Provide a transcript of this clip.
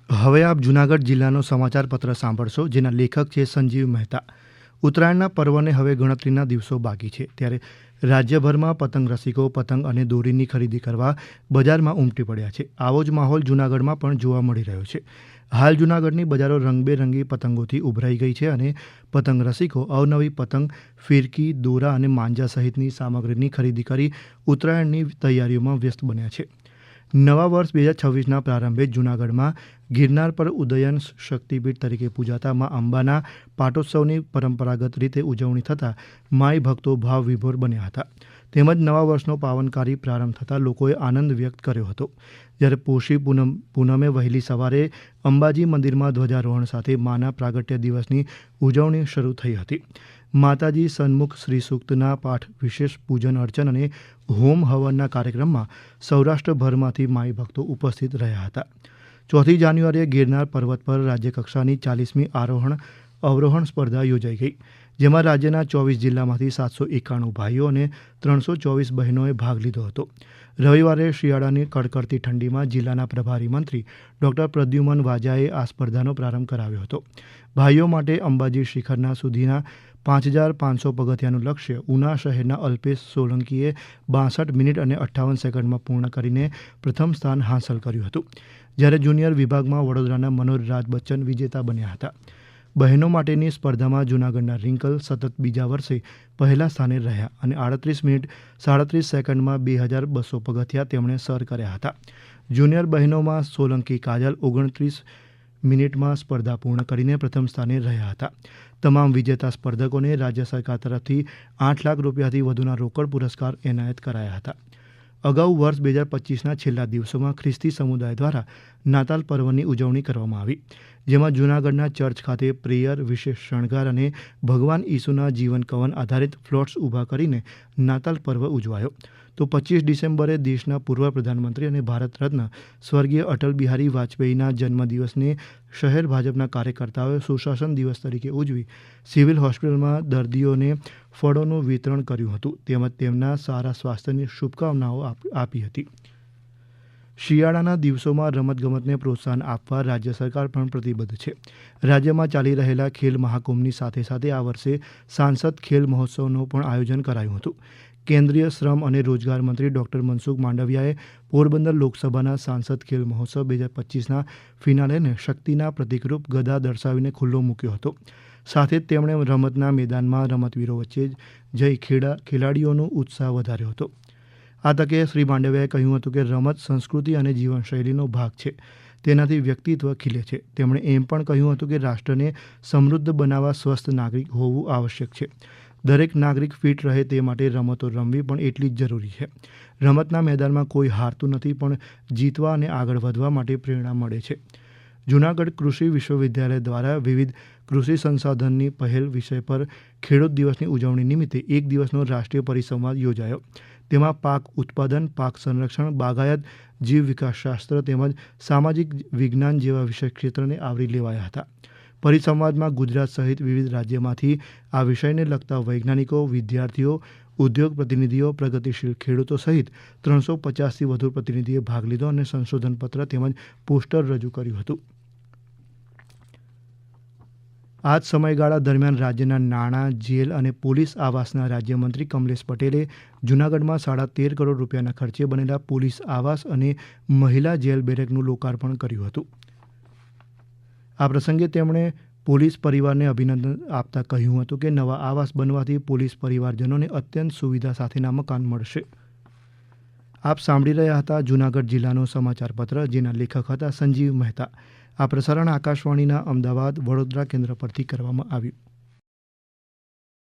હવે આપ જૂનાગઢ જિલ્લાનો સમાચાર પત્ર સાંભળશો, જેના લેખક છે સંજીવ મહેતા. ઉત્તરાયણના પર્વને હવે ગણતરીના દિવસો બાકી છે, ત્યારે રાજ્યભરમાં પતંગ રસિકો પતંગ અને દોરીની ખરીદી કરવા બજારમાં ઉમટી પડ્યા છે. આવો જ માહોલ જૂનાગઢમાં પણ જોવા મળી રહ્યો છે. હાલ જૂનાગઢની બજારો રંગબેરંગી પતંગોથી ઉભરાઈ ગઈ છે અને પતંગ રસિકો અવનવી પતંગ, ફિરકી, દોરા અને માંજા સહિતની સામગ્રીની ખરીદી કરી ઉત્તરાયણની તૈયારીઓમાં વ્યસ્ત બન્યા છે. નવા વર્ષ 2026ના પ્રારંભે જૂનાગઢમાં ગિરનાર પર ઉદયન શક્તિપીઠ તરીકે પૂજાતા મા અંબાના પાટોત્સવની પરંપરાગત રીતે ઉજવણી થતાં માઈ ભક્તો ભાવ વિભોર બન્યા હતા. તેમજ નવા વર્ષનો પાવનકારી પ્રારંભ થતાં લોકોએ આનંદ વ્યક્ત કર્યો હતો. જ્યારે પોષી પૂનમે વહેલી સવારે અંબાજી મંદિરમાં ધ્વજારોહણ સાથે માના પ્રાગટ્ય દિવસની ઉજવણી શરૂ થઈ હતી. માતાજી સન્મુખ શ્રી સૂક્તના પાઠ, વિશેષ પૂજન અર્ચન અને હોમ હવનના કાર્યક્રમમાં સૌરાષ્ટ્રભરમાંથી માઈ ભક્તો ઉપસ્થિત રહ્યા હતા. 4 જાન્યુઆરીએ ગિરનાર પર્વત પર રાજ્યકક્ષાની 40મી અવરોહણ સ્પર્ધા યોજાઈ ગઈ, જેમાં રાજ્યના 24 જિલ્લામાંથી 791 ભાઈઓ અને 324 બહેનોએ ભાગ લીધો હતો. રવિવારે શિયાળાની કડકડતી ઠંડીમાં જિલ્લાના પ્રભારી મંત્રી ડૉક્ટર પ્રદ્યુમન વાજાએ આ સ્પર્ધાનો પ્રારંભ કરાવ્યો હતો. ભાઈઓ માટે અંબાજી શિખરના સુધીના 5500 પગથિયાનું લક્ષ્ય ઉના શહેરના અલ્પેશ સોલંકીએ 62 મિનિટ અને 58 સેકન્ડમાં પૂર્ણ કરીને પ્રથમ સ્થાન હાંસલ કર્યું હતું. જ્યારે જુનિયર વિભાગમાં વડોદરાના મનોજ રાજ બચ્ચન વિજેતા બન્યા હતા. બહેનો માટેની સ્પર્ધામાં જૂનાગઢના રિંકલ સતત બીજા વર્ષે પહેલા સ્થાને રહ્યા અને 38 મિનિટ 37 સેકન્ડમાં 2200 પગથિયા તેમણે સર કર્યા હતા. જુનિયર બહેનોમાં સોલંકી કાજલ 29 મિનિટમાં સ્પર્ધા પૂર્ણ કરીને પ્રથમ સ્થાને રહ્યા હતા. તમામ વિજેતા સ્પર્ધકોને રાજ્ય સરકાર તરફથી 8 લાખ રૂપિયાથી વધુના રોકડ પુરસ્કાર એનાયત કરાયા હતા. અગાઉ વર્ષ 2025ના છેલ્લા દિવસોમાં ખ્રિસ્તી સમુદાય દ્વારા નાતાલ પર્વની ઉજવણી કરવામાં આવી, જેમાં જૂનાગઢના ચર્ચ ખાતે પ્રેયર, વિશેષ શણગાર અને ભગવાન ઈસુના જીવન કવન આધારિત ફ્લોટ્સ ઊભા કરીને નાતાલ પર્વ ઉજવાયો. તો 25 ડિસેમ્બરે દેશના પૂર્વ પ્રધાનમંત્રી અને ભારત રત્ન સ્વર્ગીય અટલ બિહારી વાજપેયીના જન્મદિવસને શહેર ભાજપના કાર્યકર્તાઓએ સુશાસન દિવસ તરીકે ઉજવી સિવિલ હોસ્પિટલમાં દર્દીઓને ફળોનું વિતરણ કર્યું હતું, તેમજ તેમના સારા સ્વાસ્થ્યની શુભકામનાઓ આપી હતી. શિયાળાના દિવસોમાં રમતગમતને પ્રોત્સાહન આપવા રાજ્ય સરકાર પણ પ્રતિબદ્ધ છે. રાજ્યમાં ચાલી રહેલા ખેલ મહાકુંભની સાથે સાથે આ વર્ષે સાંસદ ખેલ મહોત્સવનું પણ આયોજન કરાયું હતું. કેન્દ્રીય શ્રમ અને રોજગાર મંત્રી ડૉક્ટર મનસુખ માંડવિયાએ પોરબંદર લોકસભાના સાંસદ ખેલ મહોત્સવ 2025ના ફિનાલેને શક્તિના પ્રતિકરૂપ ગદા દર્શાવીને ખુલ્લો મૂક્યો હતો. સાથે જ તેમણે રમતના મેદાનમાં રમતવીરો વચ્ચે જઈ ખેલાડીઓનો ઉત્સાહ વધાર્યો હતો. આ તકે શ્રી માંડવિયાએ કહ્યું હતું કે રમત સંસ્કૃતિ અને જીવનશૈલીનો ભાગ છે, તેનાથી વ્યક્તિત્વ ખીલે છે. તેમણે એમ પણ કહ્યું હતું કે રાષ્ટ્રને સમૃદ્ધ બનાવવા સ્વસ્થ નાગરિક હોવું આવશ્યક છે. દરેક નાગરિક ફિટ રહે તે માટે રમતો રમવી પણ એટલી જ જરૂરી છે. રમતના મેદાનમાં કોઈ હારતું નથી, પણ જીતવા અને આગળ વધવા માટે પ્રેરણા મળે છે. જૂનાગઢ કૃષિ વિશ્વવિદ્યાલય દ્વારા વિવિધ કૃષિ સંસાધનની પહેલ વિષય પર ખેડૂત દિવસની ઉજવણી નિમિત્તે 1 દિવસનો રાષ્ટ્રીય પરિસંવાદ યોજાયો. તેમાં પાક ઉત્પાદન, પાક સંરક્ષણ, બાગાયત, જીવ વિકાસશાસ્ત્ર તેમજ સામાજિક વિજ્ઞાન જેવા વિષય ક્ષેત્રને આવરી લેવાયા હતા. પરિસંવાદમાં ગુજરાત સહિત વિવિધ રાજ્યમાંથી આ વિષયને લગતા વૈજ્ઞાનિકો, વિદ્યાર્થીઓ, ઉદ્યોગ પ્રતિનિધિઓ, પ્રગતિશીલ ખેડૂતો સહિત 350થી વધુ પ્રતિનિધિએ ભાગ લીધો અને સંશોધનપત્ર તેમજ પોસ્ટર રજૂ કર્યું હતું. આ જ સમયગાળા દરમિયાન રાજ્યના નાણાં, જેલ અને પોલીસ આવાસના રાજ્યમંત્રી કમલેશ પટેલે જૂનાગઢમાં 13.5 કરોડ રૂપિયાના ખર્ચે બનેલા પોલીસ આવાસ અને મહિલા જેલ બેરેકનું લોકાર્પણ કર્યું હતું. આ પ્રસંગે તેમણે પોલીસ પરિવારને અભિનંદન આપતા કહ્યું હતું કે નવા આવાસ બનવાથી પોલીસ પરિવારજનોને અત્યંત સુવિધા સાથેના મકાન મળશે. આપ સાંભળી રહ્યા હતા જૂનાગઢ જિલ્લાનો સમાચાર પત્ર, જેના લેખક હતા સંજીવ મહેતા. આ પ્રસારણ આકાશવાણીના અમદાવાદ, વડોદરા કેન્દ્ર પરથી કરવામાં આવ્યું.